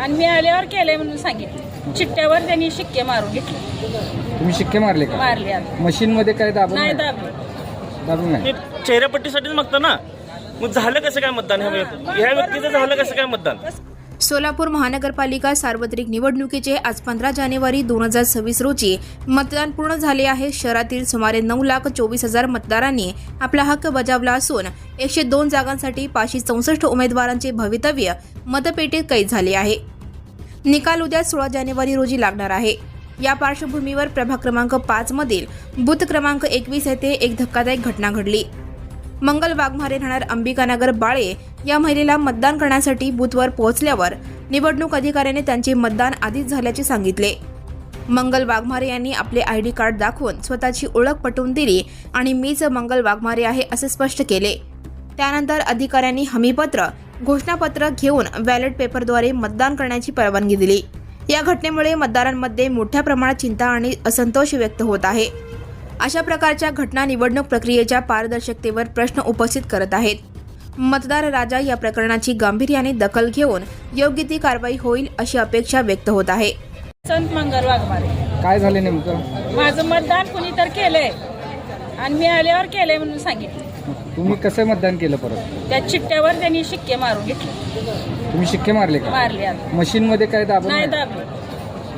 आणि मी आल्यावर केलंय म्हणून सांगितलं. चिठ्ठ्यावर त्यांनी शिक्के मारून घेतले. तुम्ही शिक्के मारले का? मारले आता. मशीन मध्ये काय दाबून नाही नाही? दाबले. दाबून नाही. चेहऱ्यापट्टीसाठीच मागता ना, मग झालं कसं काय मतदान? ह्या व्यक्तीचं झालं कसं काय मतदान? सोलापूर महानगरपालिका सार्वत्रिक निवडणुकीचे आज 15 जानेवारी 2026 रोजी मतदान पूर्ण झाले आहे. शहरातील सुमारे 9,24,000 मतदारांनी आपला हक्क बजावला असून 102 जागांसाठी 564 उमेदवारांचे भवितव्य मतपेटीत कैद झाले आहे. निकाल उद्या 16 जानेवारी रोजी लागणार आहे. या पार्श्वभूमीवर प्रभाग क्रमांक 5 मधील बूथ क्रमांक 21 येथे एक धक्कादायक घटना घडली. मंगल वाघमारे राहणार अंबिकानगर बाळे या महिलेला मतदान करण्यासाठी बूथवर पोहोचल्यावर निवडणूक अधिकाऱ्याने त्यांचे मतदान आधीच झाल्याचे सांगितले. मंगल वाघमारे यांनी आपले आयडी कार्ड दाखवून स्वतःची ओळख पटवून दिली आणि मीच मंगल वाघमारे आहे असे स्पष्ट केले. त्यानंतर अधिकाऱ्यांनी हमीपत्र घोषणापत्र घेऊन बॅलेट पेपरद्वारे मतदान करण्याची परवानगी दिली. या घटनेमुळे मतदारांमध्ये मोठ्या प्रमाणात चिंता आणि असंतोष व्यक्त होत आहे. अशा प्रकारच्या घटना निवडणूक प्रक्रियेच्या पारदर्शकतेवर प्रश्न उपस्थित करत आहेत. मतदार राजा या प्रकरणाची गांभीर्याने दखल घेऊन योग्य ती कारवाई होईल अशी अपेक्षा व्यक्त होत आहे. संत मंगल वाघमारे. काय झाले नेमकं? माझं मतदान कुणी तर केलंय आणि मी आल्यावर केलंय म्हणून सांगितलं. तुम्ही कसं मतदान केलं परत? त्या चिठ्ठ्यावर त्यांनी शिक्के मारून घेतले. तुम्ही शिक्के मारले का? मारले आता. मशीन मध्ये काय दाबून नाही नाही? दाबले.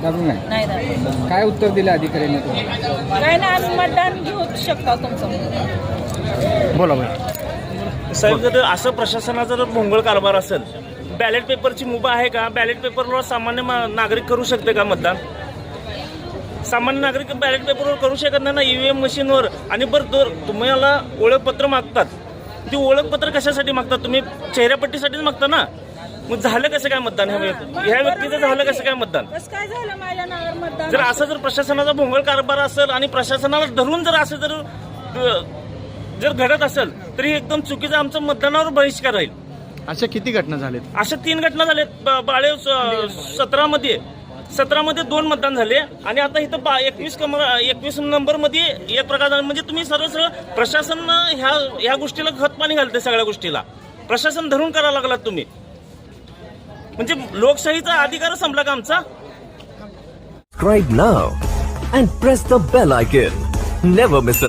दाबून नाही. नाही दाबले. काय उत्तर दिलं अधिकाऱ्यांनी तुम्हाला? काय ना आम्ही मतदान घेऊ शकतो तुमचं. बोला भाई. साहेब, जर असं प्रशासनाचा जर भोंगळ कारभार असेल, बॅलेट पेपरची मुभा आहे का? बॅलेट पेपरवर सामान्य नागरिक करू शकते का मतदान? सामान्य नागरिक बॅलेट पेपरवर करू शकत नाही ना, ईव्हीएम मशीनवर. आणि बरं, तुम्हाला ओळखपत्र मागतात, ती ओळखपत्र कशासाठी मागतात? तुम्ही चेहऱ्यापट्टीसाठीच मागता ना, मग झालं कसं काय मतदान? ह्या व्यक्तीचं झालं कसं काय मतदान? कसं काय झालं माझ्या नावावर मतदान? जर असं जर प्रशासनाचा भोंगळ कारभार असेल आणि प्रशासनाला धरून जर असं जर घडत असेल तरी एकदम चुकीचं आमचं मतदानावर बहिष्कार राहील. अशा किती घटना झालेत? अशा 3 घटना झाल्यात. बाळे 17मध्ये 2 मतदान झाले आणि आता इथं 21 नंबरमध्ये एक प्रकार. म्हणजे तुम्ही सरळ प्रशासन ह्या गोष्टीला खतपाणी घालते. सगळ्या गोष्टीला प्रशासन धरून करायला लागलात तुम्ही. म्हणजे लोकशाहीचा अधिकार संपला का आमचा? Subscribe now and press the bell icon. Never miss an